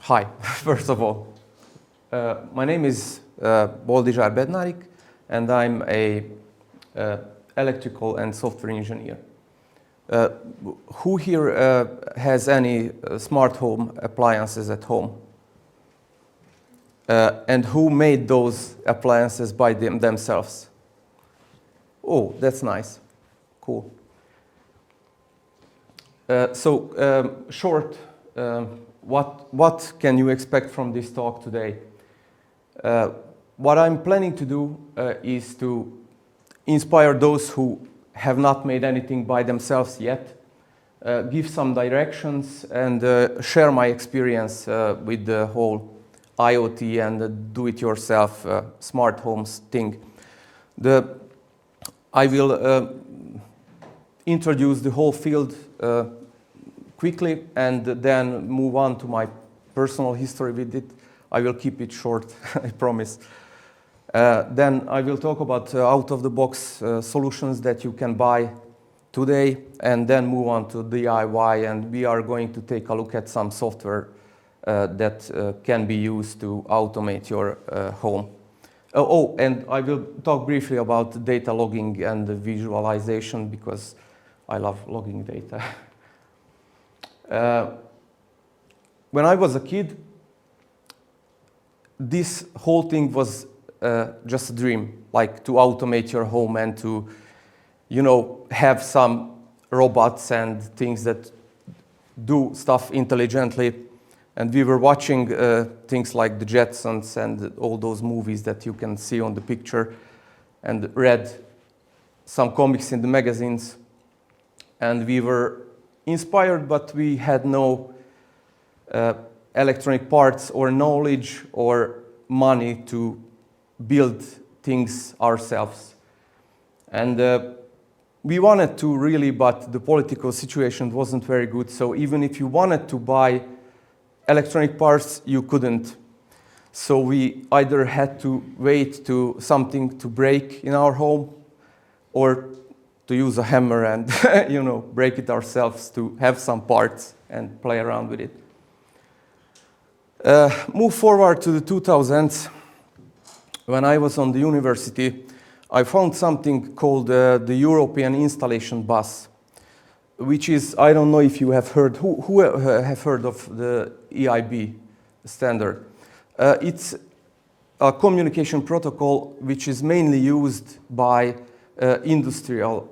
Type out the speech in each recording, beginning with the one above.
Hi, first of all. My name is Boldizsár Bednárik, and I'm a electrical and software engineer. Who here has any smart home appliances at home? And who made those appliances by themselves? Oh, that's nice. Cool. Short, what can you expect from this talk today? What I'm planning to do is to inspire those who have not made anything by themselves yet, give some directions, and share my experience with the whole IoT and do-it-yourself smart homes thing. I will introduce the whole field quickly and then move on to my personal history with it. I will keep it short, I promise. Then I will talk about out-of-the-box solutions that you can buy today, and then move on to DIY, and we are going to take a look at some software that can be used to automate your home. And I will talk briefly about data logging and visualization, because I love logging data. When I was a kid, this whole thing was just a dream, like to automate your home and to, have some robots and things that do stuff intelligently. And we were watching things like the Jetsons and all those movies that you can see on the picture, and read some comics in the magazines. And we were inspired, but we had no electronic parts or knowledge or money to build things ourselves. And we wanted to really, but the political situation wasn't very good. So even if you wanted to buy electronic parts, you couldn't. So we either had to wait to something to break in our home, or to use a hammer and break it ourselves to have some parts and play around with it. Move forward to the 2000s. When I was on the university, I found something called the European Installation Bus, which is, I don't know if you have heard, who have heard of the EIB standard. It's a communication protocol which is mainly used by industrial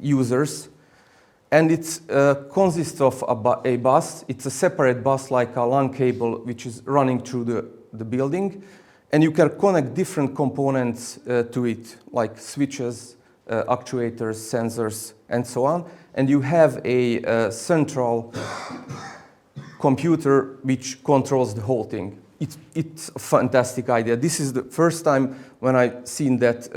users, and it consists of a bus. It's a separate bus, like a LAN cable, which is running through the building, and you can connect different components to it, like switches, actuators, sensors, and so on. And you have a central computer which controls the whole thing. It's a fantastic idea. This is the first time when I've seen that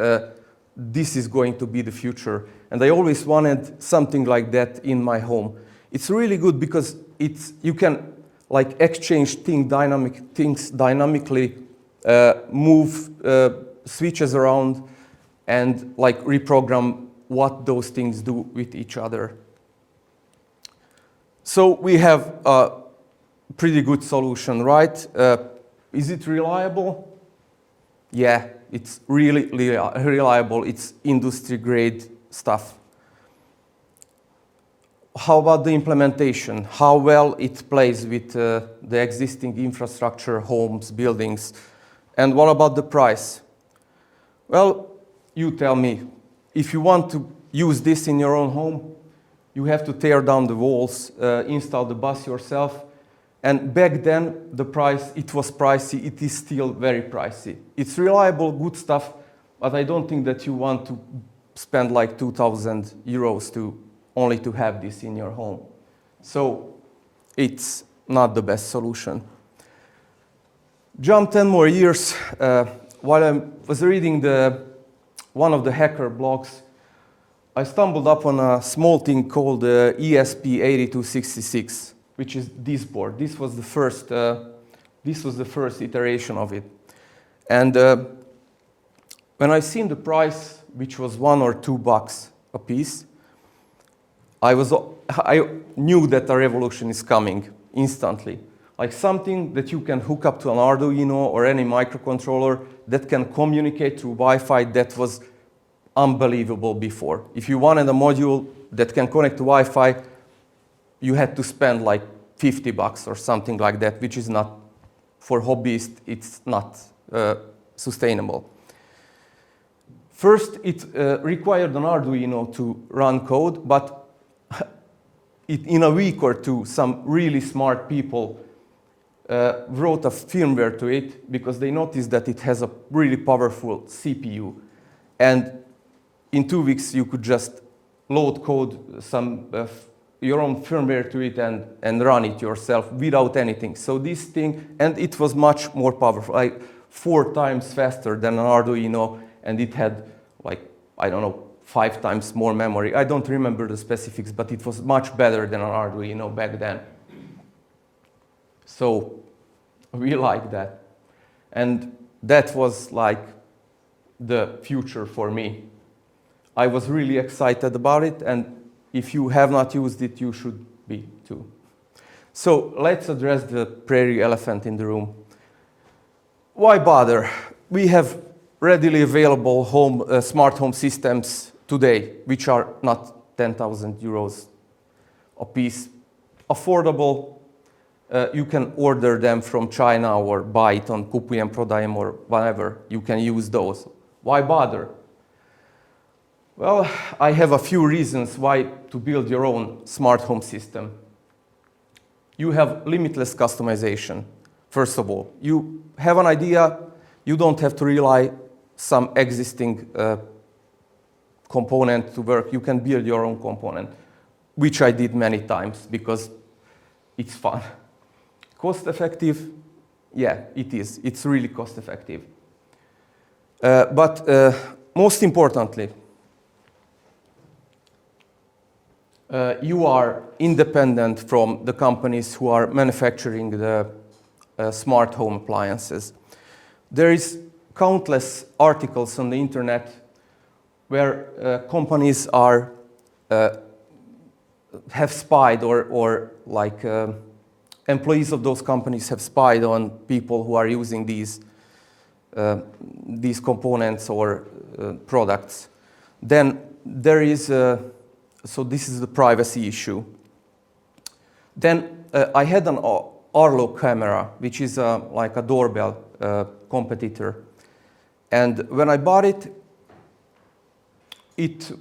this is going to be the future. And I always wanted something like that in my home. It's really good because you can exchange things dynamically, move switches around, and reprogram what those things do with each other. So we have a pretty good solution, right? Is it reliable? Yeah, it's really reliable. It's industry-grade stuff. How about the implementation? How well it plays with the existing infrastructure, homes, buildings? And what about the price? Well, you tell me. If you want to use this in your own home, you have to tear down the walls, install the bus yourself. And back then, the price, it was pricey. It is still very pricey. It's reliable, good stuff, but I don't think that you want to spend like 2,000 euros only to have this in your home. So it's not the best solution. Jump 10 more years. While I was reading one of the hacker blogs, I stumbled upon a small thing called ESP8266, which is this board. This was the first iteration of it. And when I seen the price, which was $1 or $2 a piece, I knew that a revolution is coming instantly. like something that you can hook up to an Arduino or any microcontroller that can communicate through Wi-Fi. That was unbelievable before. If you wanted a module that can connect to Wi-Fi, you had to spend like $50 or something like that, which is not, for hobbyists, it's not sustainable. First, it required an Arduino to run code, but in a week or two, some really smart people wrote a firmware to it because they noticed that it has a really powerful CPU. And in 2 weeks, you could just load code your own firmware to it and run it yourself without anything. So this thing, and it was much more powerful, like 4 times faster than an Arduino, and it had like, I don't know, 5 times more memory. I don't remember the specifics, but it was much better than an Arduino back then. So we like that. And that was like the future for me. I was really excited about it, and if you have not used it, you should be too. So let's address the prairie elephant in the room. Why bother? We have readily available smart home systems today, which are not 10,000 euros a piece. Affordable. You can order them from China or buy it on Kupujem and Prodajem or whatever. You can use those. Why bother? Well, I have a few reasons why to build your own smart home system. You have limitless customization, first of all. You have an idea, you don't have to rely some existing component to work. You can build your own component, which I did many times because it's fun. Cost effective? Yeah, it is. It's really cost effective. But most importantly, you are independent from the companies who are manufacturing the smart home appliances. There is countless articles on the internet where companies have spied or like employees of those companies have spied on people who are using these components or products. Then there is so this is the privacy issue. Then I had an Arlo camera, which is like a doorbell competitor. And when I bought it, it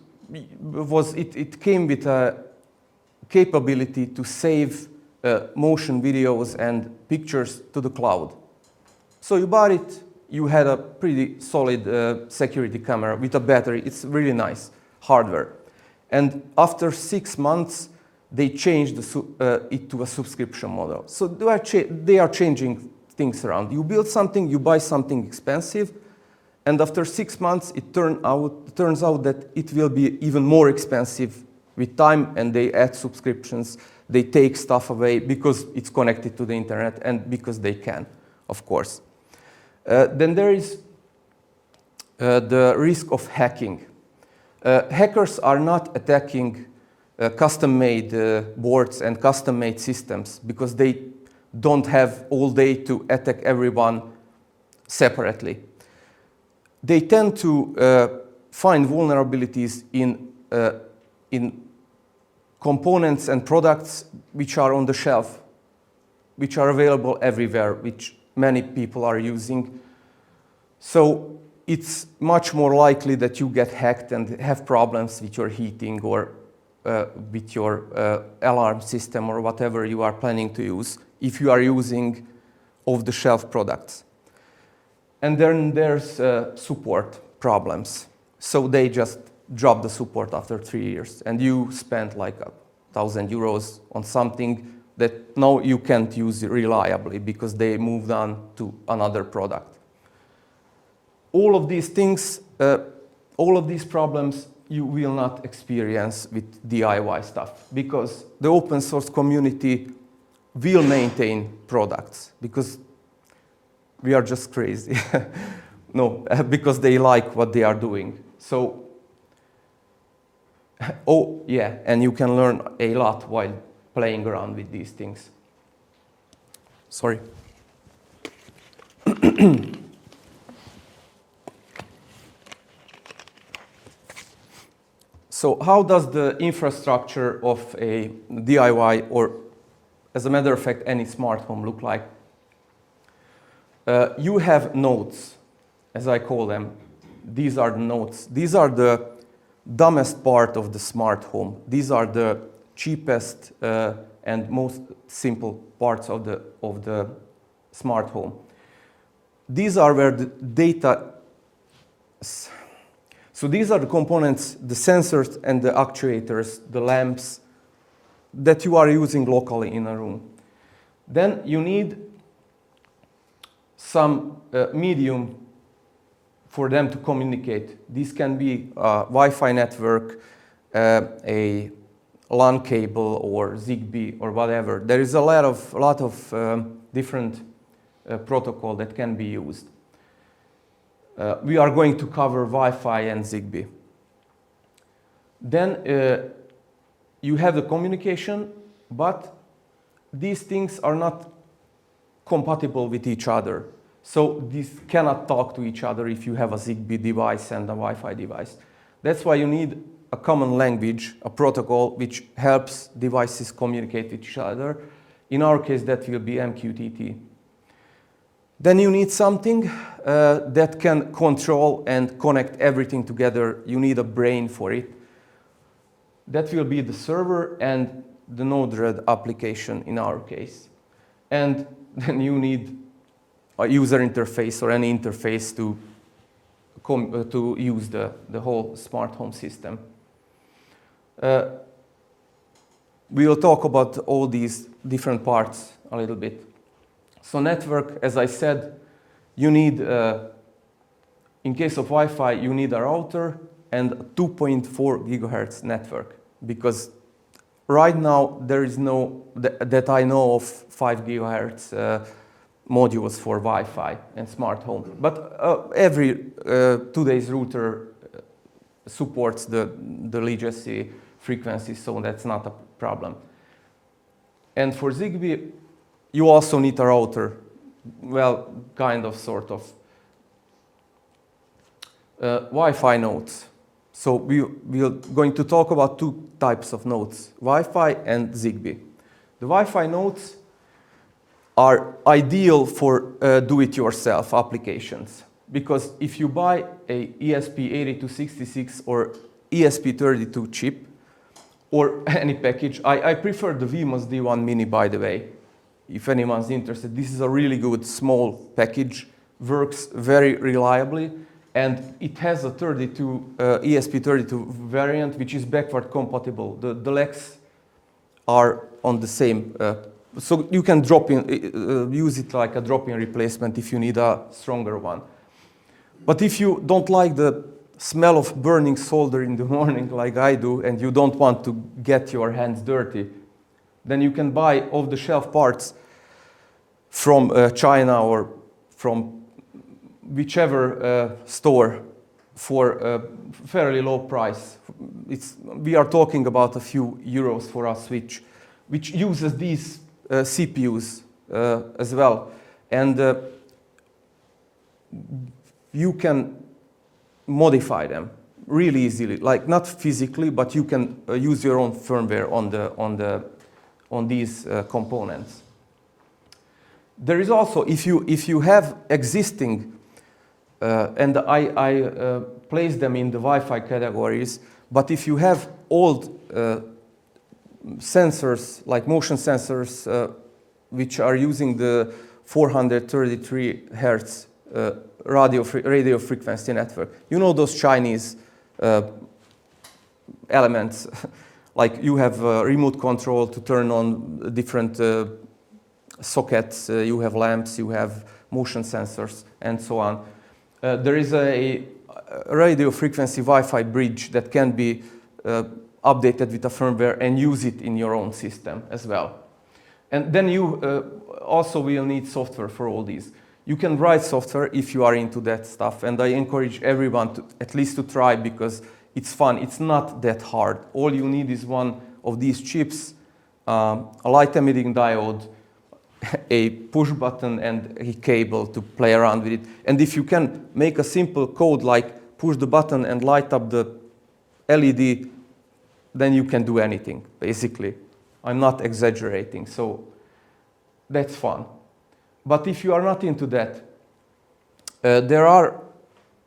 came with a capability to save motion videos and pictures to the cloud. So you bought it, you had a pretty solid security camera with a battery. It's really nice hardware. And after 6 months, they changed it to a subscription model. So they are changing things around. You build something, you buy something expensive, and after 6 months, it turns out that it will be even more expensive with time, and they add subscriptions. They take stuff away because it's connected to the internet and because they can, of course. Then there is the risk of hacking. Hackers are not attacking custom-made boards and custom-made systems because they don't have all day to attack everyone separately. They tend to find vulnerabilities in components and products which are on the shelf, which are available everywhere, which many people are using. So it's much more likely that you get hacked and have problems with your heating or with your alarm system or whatever you are planning to use if you are using off-the-shelf products. And then there's support problems. So they just drop the support after 3 years, and you spent like 1,000 euros on something that now you can't use reliably because they moved on to another product. All of these things, all of these problems you will not experience with DIY stuff because the open source community will maintain products because we are just crazy. No, because they like what they are doing. So, oh yeah, and you can learn a lot while playing around with these things. Sorry. So how does the infrastructure of a DIY, or as a matter of fact, any smart home look like? You have nodes, as I call them. These are the nodes. These are the dumbest part of the smart home. These are the cheapest and most simple parts of the smart home. These are where the data. So these are the components, the sensors and the actuators, the lamps that you are using locally in a room. Then you need some medium for them to communicate. This can be a Wi-Fi network, a LAN cable, or Zigbee, or whatever. There is a lot of different protocol that can be used. We are going to cover Wi-Fi and Zigbee. Then you have the communication, but these things are not compatible with each other. So these cannot talk to each other if you have a Zigbee device and a Wi-Fi device. That's why you need a common language, a protocol which helps devices communicate with each other. In our case, that will be MQTT. Then you need something that can control and connect everything together. You need a brain for it. That will be the server and the Node-RED application in our case. And then you need a user interface or any interface to use the whole smart home system. We will talk about all these different parts a little bit. So network, as I said, you need, in case of Wi-Fi, you need a router and a 2.4 gigahertz network, because right now there is no, that I know of, 5 gigahertz modules for Wi-Fi and smart home. But every today's router supports the legacy frequency, so that's not a problem. And for Zigbee, you also need a router. Well, kind of, sort of. Wi-Fi nodes. So we're going to talk about two types of nodes, Wi-Fi and Zigbee. The Wi-Fi nodes are ideal for do-it-yourself applications, because if you buy a ESP8266 or ESP32 chip, or any package, I prefer the VMOS D1 Mini, by the way, if anyone's interested. This is a really good small package, works very reliably, and it has a ESP32 variant, which is backward compatible. The legs are on the same, so you can use it like a drop-in replacement if you need a stronger one. But if you don't like the smell of burning solder in the morning like I do, and you don't want to get your hands dirty, then you can buy off-the-shelf parts from China or from whichever store for a fairly low price. We are talking about a few euros for us, which uses these CPUs as well. And you can modify them really easily, like not physically, but you can use your own firmware on these components. There is also, if you have existing, and I place them in the Wi-Fi categories, but if you have old sensors, like motion sensors, which are using the 433 hertz radio frequency network, you know those Chinese elements, like you have remote control to turn on different sockets, you have lamps, you have motion sensors, and so on. There is a radio frequency Wi-Fi bridge that can be updated with a firmware and use it in your own system as well. And then you also will need software for all these. You can write software if you are into that stuff, and I encourage everyone to at least to try, because it's fun. It's not that hard. All you need is one of these chips, a light emitting diode, a push button and a cable to play around with it. And if you can make a simple code like push the button and light up the LED, then you can do anything, basically. I'm not exaggerating, so that's fun. But if you are not into that, there are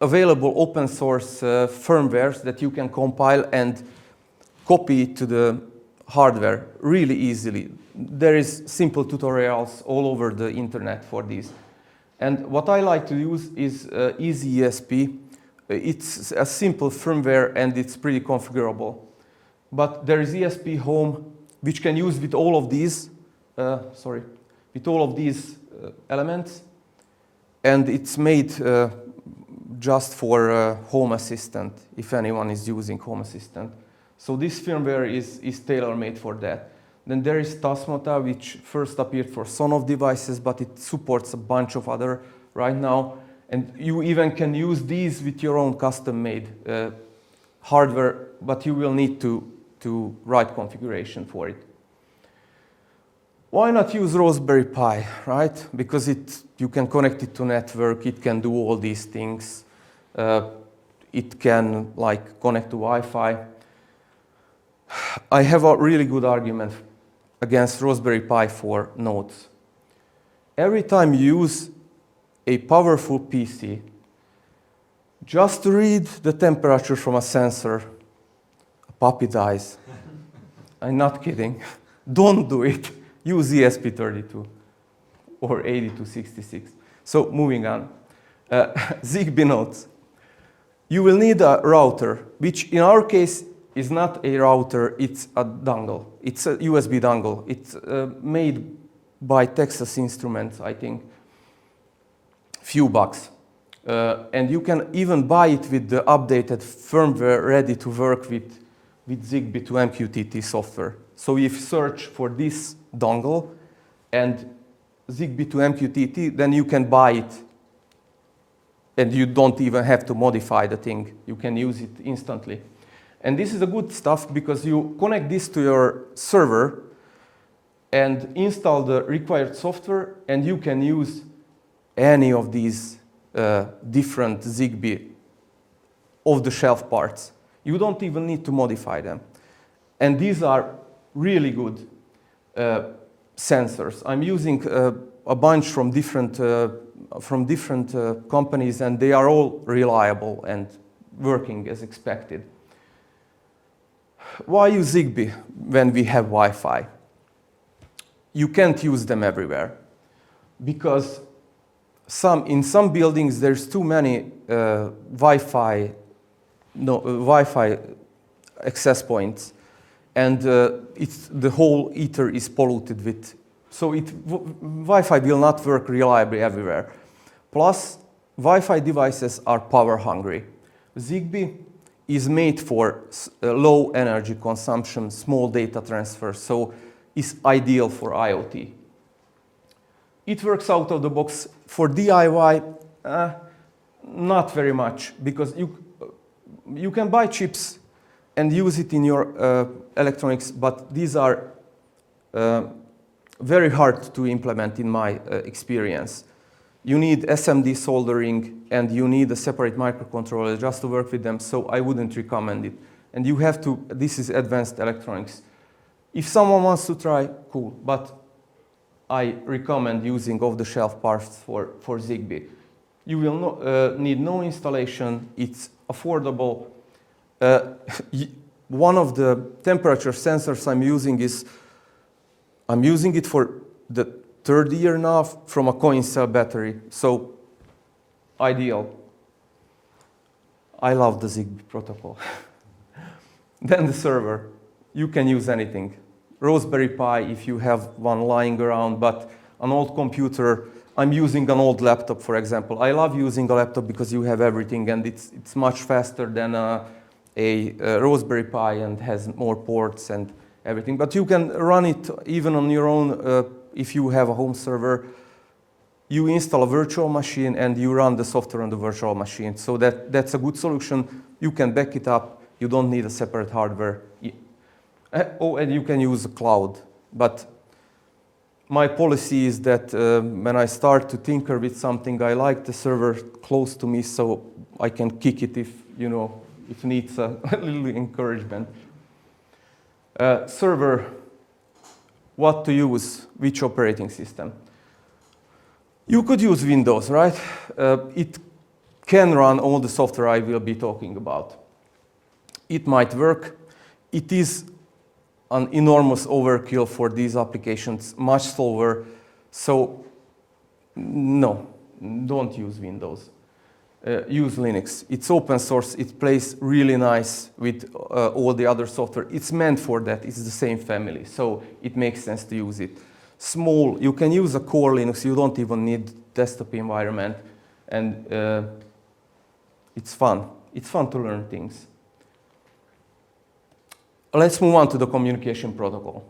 available open source firmwares that you can compile and copy to the hardware really easily. There is simple tutorials all over the internet for these. And what I like to use is EasyESP. It's a simple firmware and it's pretty configurable. But there is ESP Home, which can use with all of these, elements. And it's made just for Home Assistant, if anyone is using Home Assistant. So this firmware is tailor-made for that. Then there is Tasmata, which first appeared for Sonos devices, but it supports a bunch of other right now. And you even can use these with your own custom-made hardware, but you will need to write configuration for it. Why not use Raspberry Pi, right? Because you can connect it to network, it can do all these things. It can connect to Wi-Fi. I have a really good argument against Raspberry Pi for nodes. Every time you use a powerful PC, just to read the temperature from a sensor, a puppy dies. I'm not kidding. Don't do it. Use ESP32 or 8266. So moving on. Zigbee nodes. You will need a router, which in our case is not a router, it's a dongle. It's a USB dongle. It's made by Texas Instruments, I think. Few bucks. And you can even buy it with the updated firmware ready to work with Zigbee to MQTT software. So if you search for this dongle and Zigbee to MQTT, then you can buy it. And you don't even have to modify the thing. You can use it instantly. And this is a good stuff because you connect this to your server and install the required software, and you can use any of these different Zigbee off-the-shelf parts. You don't even need to modify them. And these are really good sensors. I'm using a bunch from different companies, and they are all reliable and working as expected. Why use Zigbee when we have Wi-Fi? You can't use them everywhere because in some buildings there's too many Wi-Fi access points, and the whole ether is polluted with. So Wi-Fi will not work reliably everywhere. Plus, Wi-Fi devices are power hungry. Zigbee is made for low energy consumption, small data transfer, so it's ideal for IoT. It works out of the box. For DIY, not very much, because you can buy chips and use it in your electronics, but these are very hard to implement in my experience. You need SMD soldering and you need a separate microcontroller just to work with them, so I wouldn't recommend it. And you have to, this is advanced electronics. If someone wants to try, cool, but I recommend using off-the-shelf parts for Zigbee. You will need no installation, it's affordable. One of the temperature sensors I'm using it for the third year now from a coin cell battery, so ideal. I love the Zigbee protocol. Then the server, you can use anything. Raspberry Pi if you have one lying around, but an old computer, I'm using an old laptop, for example. I love using a laptop because you have everything and it's much faster than a Raspberry Pi and has more ports and everything. But you can run it even on your own if you have a home server. You install a virtual machine and you run the software on the virtual machine. So that's a good solution. You can back it up. You don't need a separate hardware. Oh, and you can use a cloud. But my policy is that when I start to tinker with something, I like the server close to me so I can kick it if, you know, if needs a little encouragement. Server, what to use, which operating system? You could use Windows, right? It can run all the software I will be talking about. It might work. It is an enormous overkill for these applications, much slower. So no, don't use Windows. Use Linux. It's open source. It plays really nice with all the other software. It's meant for that. It's the same family. So it makes sense to use it. Small, you can use a core Linux. You don't even need desktop environment. And it's fun. It's fun to learn things. Let's move on to the communication protocol.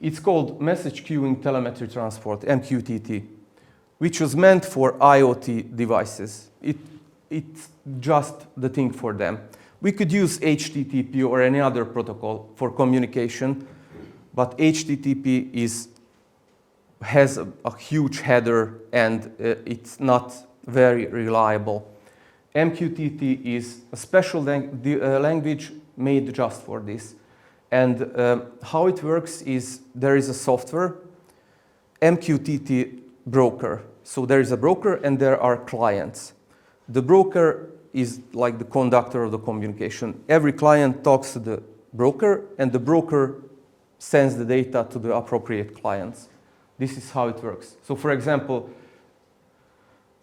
It's called Message Queuing Telemetry Transport, MQTT, which was meant for IoT devices. It's just the thing for them. We could use HTTP or any other protocol for communication, but HTTP has a huge header and it's not very reliable. MQTT is a special language made just for this. And how it works is there is a software, MQTT broker. So there is a broker and there are clients. The broker is like the conductor of the communication. Every client talks to the broker and the broker sends the data to the appropriate clients. This is how it works. So for example,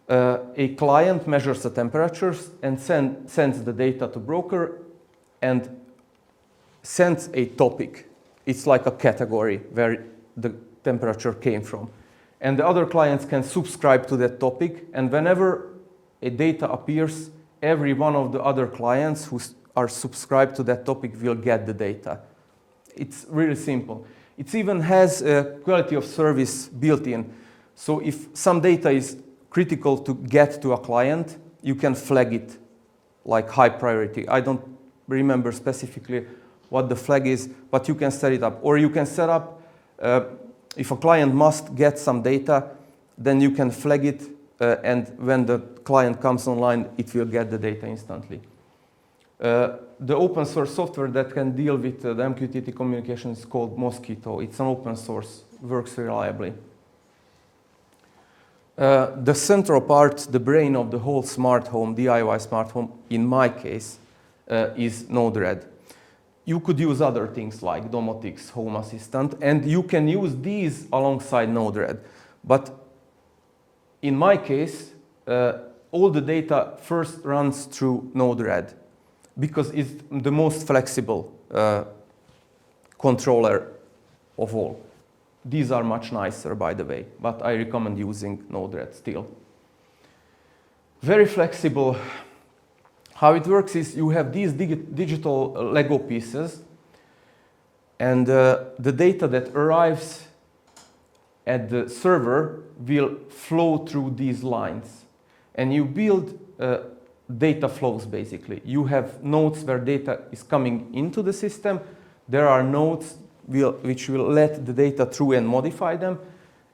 a client measures the temperatures and sends the data to broker and sends a topic. It's like a category where the temperature came from. And the other clients can subscribe to that topic, and whenever a data appears, every one of the other clients who are subscribed to that topic will get the data. It's really simple. It even has a quality of service built in. So if some data is critical to get to a client, you can flag it like high priority. I don't remember specifically what the flag is, but you can set it up. Or you can set up, if a client must get some data, then you can flag it, and when the client comes online, it will get the data instantly. The open source software that can deal with the MQTT communication is called Mosquito. It's an open source, works reliably. The central part, the brain of the whole smart home, DIY smart home, in my case, is Node-RED. You could use other things like Domotics, Home Assistant, and you can use these alongside Node-RED. But in my case, all the data first runs through Node-RED because it's the most flexible controller of all. These are much nicer, by the way, but I recommend using Node-RED still. Very flexible. How it works is you have these digital Lego pieces, and the data that arrives at the server will flow through these lines. And you build data flows, basically. You have nodes where data is coming into the system. There are nodes which will let the data through and modify them.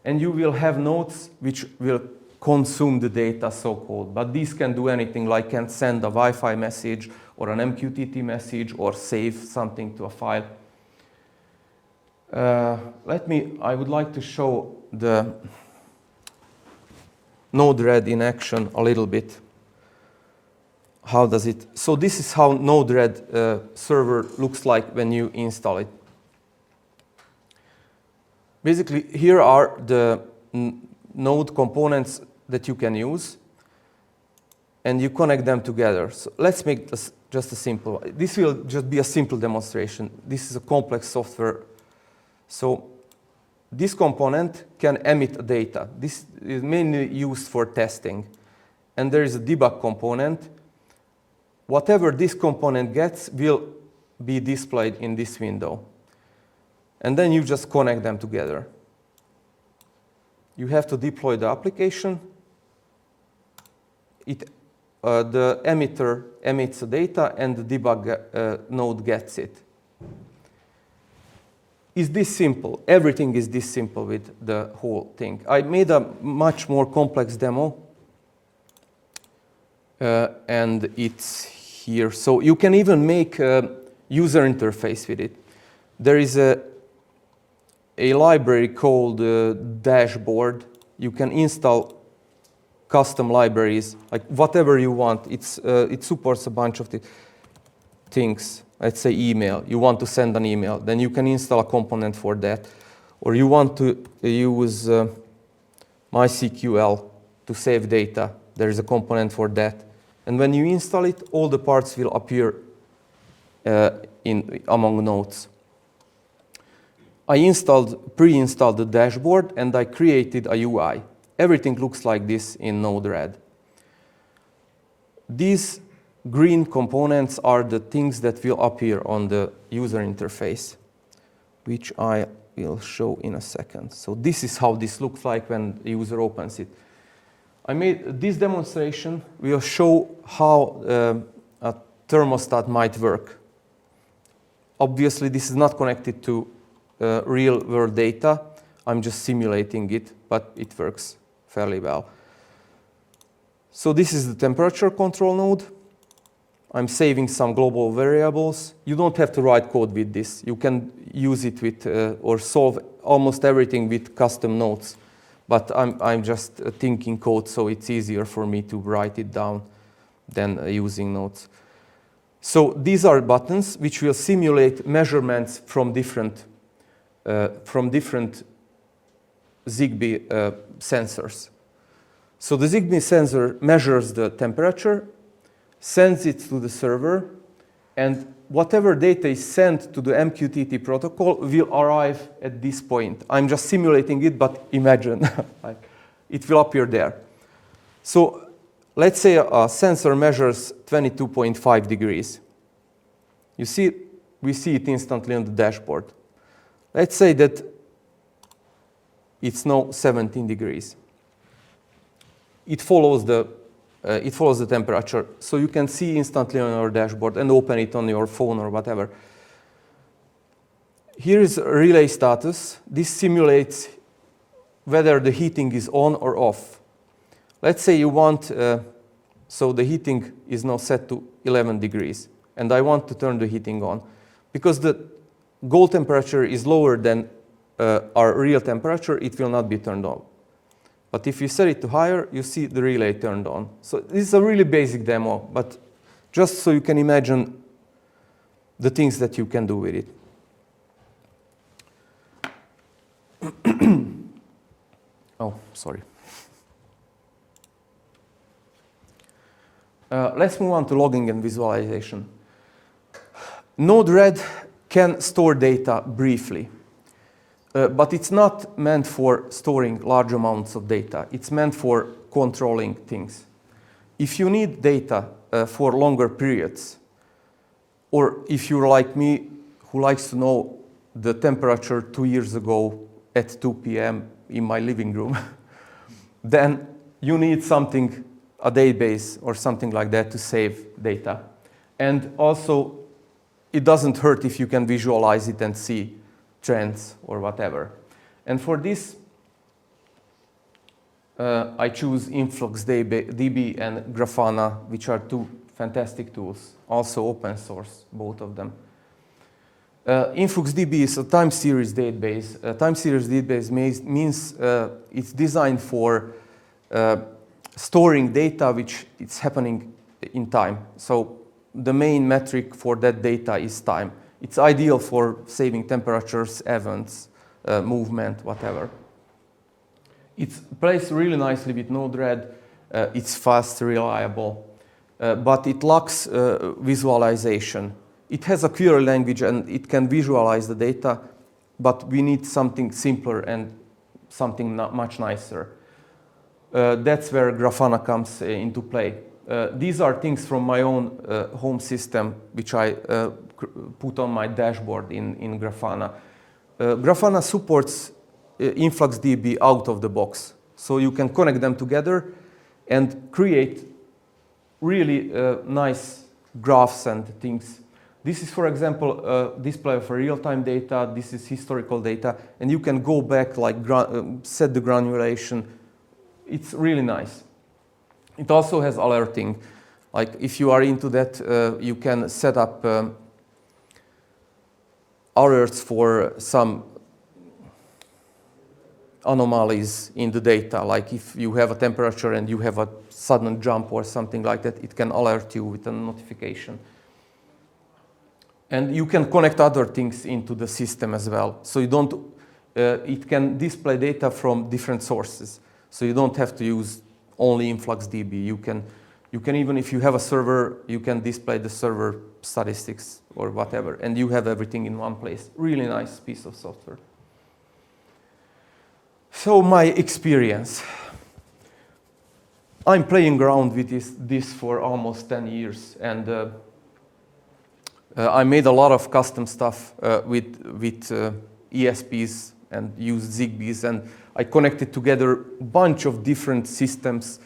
And you will have nodes which will consume the data, so-called. But these can do anything, like can send a Wi-Fi message or an MQTT message or save something to a file. I would like to show the Node-RED in action a little bit. How does it? So this is how Node-RED server looks like when you install it. Basically, here are the node components that you can use, and you connect them together. So let's make this just a simple. This will just be a simple demonstration. This is a complex software. So this component can emit data. This is mainly used for testing. And there is a debug component. Whatever this component gets will be displayed in this window. And then you just connect them together. You have to deploy the application. The emitter emits the data and the debug node gets it. is this simple. Everything is this simple with the whole thing. I made a much more complex demo, and it's here. So you can even make a user interface with it. There is a library called Dashboard. You can install custom libraries, like whatever you want. It supports a bunch of the things. Let's say email. You want to send an email, then you can install a component for that. Or you want to use MySQL to save data. There is a component for that. And when you install it, all the parts will appear among nodes. I pre-installed the dashboard, and I created a UI. Everything looks like this in Node-RED. These green components are the things that will appear on the user interface, which I will show in a second. So this is how this looks like when the user opens it. I made this demonstration will show how a thermostat might work. Obviously, this is not connected to real-world data. I'm just simulating it, but it works fairly well. So this is the temperature control node. I'm saving some global variables. You don't have to write code with this. You can use it with or solve almost everything with custom nodes. But I'm just thinking code, so it's easier for me to write it down than using nodes. So these are buttons which will simulate measurements from different Zigbee sensors. So the Zigbee sensor measures the temperature, sends it to the server, and whatever data is sent to the MQTT protocol will arrive at this point. I'm just simulating it, but imagine like it will appear there. So let's say a sensor measures 22.5 degrees. You see, we see it instantly on the dashboard. Let's say that it's now 17 degrees. It follows the temperature, so you can see instantly on your dashboard and open it on your phone or whatever. Here is relay status. This simulates whether the heating is on or off. Let's say you want, so the heating is now set to 11 degrees, and I want to turn the heating on. Because the goal temperature is lower than our real temperature, it will not be turned on. But if you set it to higher, you see the relay turned on. So this is a really basic demo, but just so you can imagine the things that you can do with it. Oh, sorry. Let's move on to logging and visualization. Node-RED can store data briefly. But it's not meant for storing large amounts of data. It's meant for controlling things. If you need data for longer periods, or if you're like me, who likes to know the temperature 2 years ago at 2 p.m. in my living room, then you need something, a database or something like that to save data. And also, it doesn't hurt if you can visualize it and see trends or whatever. And for this, I choose InfluxDB and Grafana, which are two fantastic tools, also open source, both of them. InfluxDB is a time series database. A time series database means it's designed for storing data which is happening in time. So the main metric for that data is time. It's ideal for saving temperatures, events, movement, whatever. It plays really nicely with Node-RED. It's fast, reliable, but it lacks visualization. It has a query language and it can visualize the data, but we need something simpler and something much nicer. That's where Grafana comes into play. These are things from my own home system, which I put on my dashboard in Grafana. Grafana supports InfluxDB out of the box. So you can connect them together and create really nice graphs and things. This is, for example, a display of real-time data. This is historical data, and you can go back, like set the granulation. It's really nice. It also has alerting. Like if you are into that, you can set up alerts for some anomalies in the data. Like if you have a temperature and you have a sudden jump or something like that, it can alert you with a notification. And you can connect other things into the system as well. So you don't, it can display data from different sources. So you don't have to use only InfluxDB. You can even, if you have a server, you can display the server statistics or whatever, and you have everything in one place. Really nice piece of software. So my experience. I'm playing around with this for almost 10 years, and I made a lot of custom stuff with ESPs and used Zigbees, and I connected together a bunch of different systems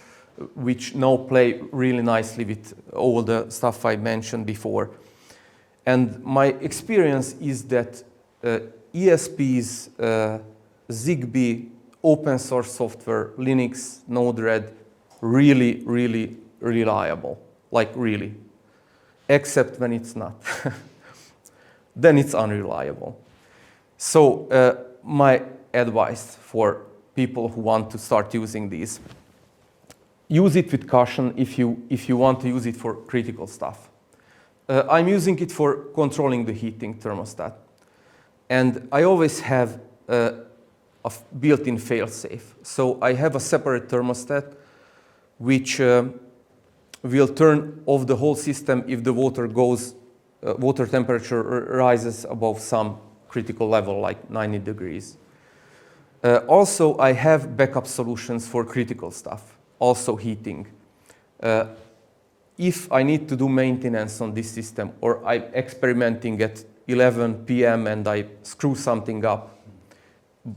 which now play really nicely with all the stuff I mentioned before. And my experience is that ESPs, Zigbee, open source software, Linux, Node-RED, really, really reliable, like really, except when it's not. Then it's unreliable. So my advice for people who want to start using these, use it with caution if you want to use it for critical stuff. I'm using it for controlling the heating thermostat. And I always have a built-in fail-safe. So I have a separate thermostat which will turn off the whole system if the water temperature rises above some critical level, like 90 degrees. Also, I have backup solutions for critical stuff, also heating. If I need to do maintenance on this system, or I'm experimenting at 11 p.m. and I screw something up,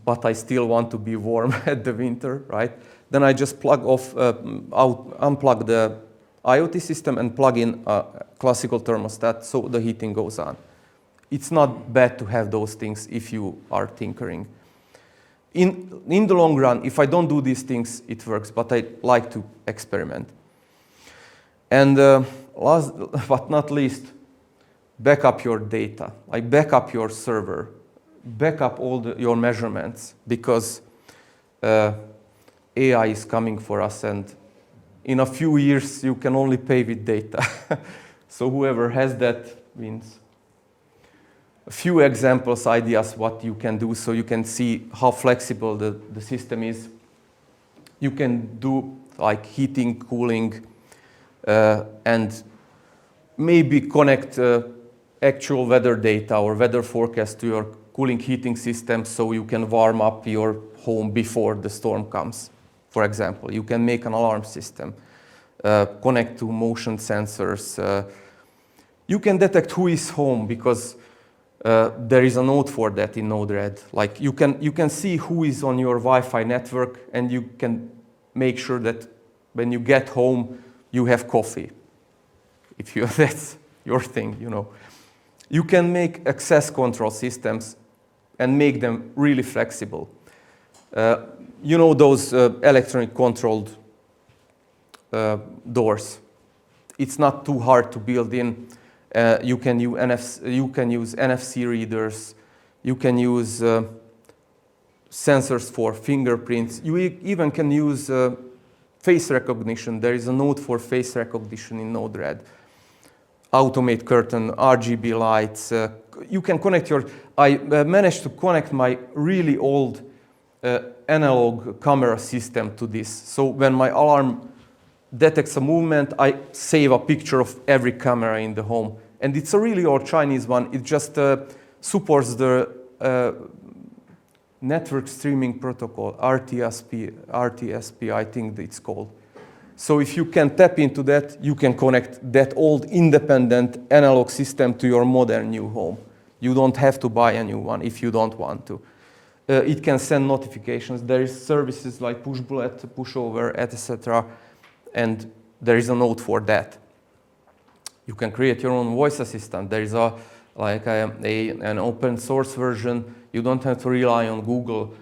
but I still want to be warm at the winter, right? Then I just unplug the IoT system and plug in a classical thermostat so the heating goes on. It's not bad to have those things if you are tinkering. In the long run, if I don't do these things, it works, but I like to experiment. And last but not least, back up your data. Like back up your server. Back up all your measurements, because AI is coming for us, and in a few years you can only pay with data. So whoever has that wins. A few examples, ideas, what you can do, so you can see how flexible the system is. You can do like heating, cooling, and maybe connect actual weather data or weather forecast to your cooling heating system so you can warm up your home before the storm comes. For example, you can make an alarm system, connect to motion sensors. You can detect who is home, because there is a node for that in Node-RED. Like you can see who is on your Wi-Fi network, and you can make sure that when you get home, you have coffee. If that's your thing, you know. You can make access control systems and make them really flexible. You know those electronic controlled doors. It's not too hard to build in. You can use NFC readers. You can use sensors for fingerprints. You even can use face recognition. There is a node for face recognition in Node-RED. Automate curtain, RGB lights. You can connect I managed to connect my really old analog camera system to this. So when my alarm detects a movement, I save a picture of every camera in the home. And it's a really old Chinese one. It just supports the network streaming protocol, RTSP, I think it's called. So if you can tap into that, you can connect that old independent analog system to your modern new home. You don't have to buy a new one if you don't want to. It can send notifications. There is services like push-bullet, pushover, etc. And there is a node for that. You can create your own voice assistant. There is an open source version. You don't have to rely on Google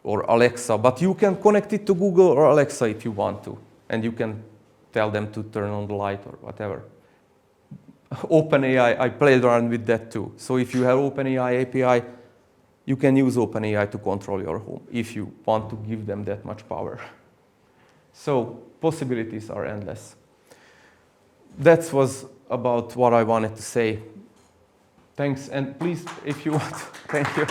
or Alexa, but you can connect it to Google or Alexa if you want to, and you can tell them to turn on the light or whatever. OpenAI, I played around with that too. So if you have OpenAI API, you can use OpenAI to control your home if you want to give them that much power. So possibilities are endless. That was about what I wanted to say. Thanks, and please, if you want, thank you.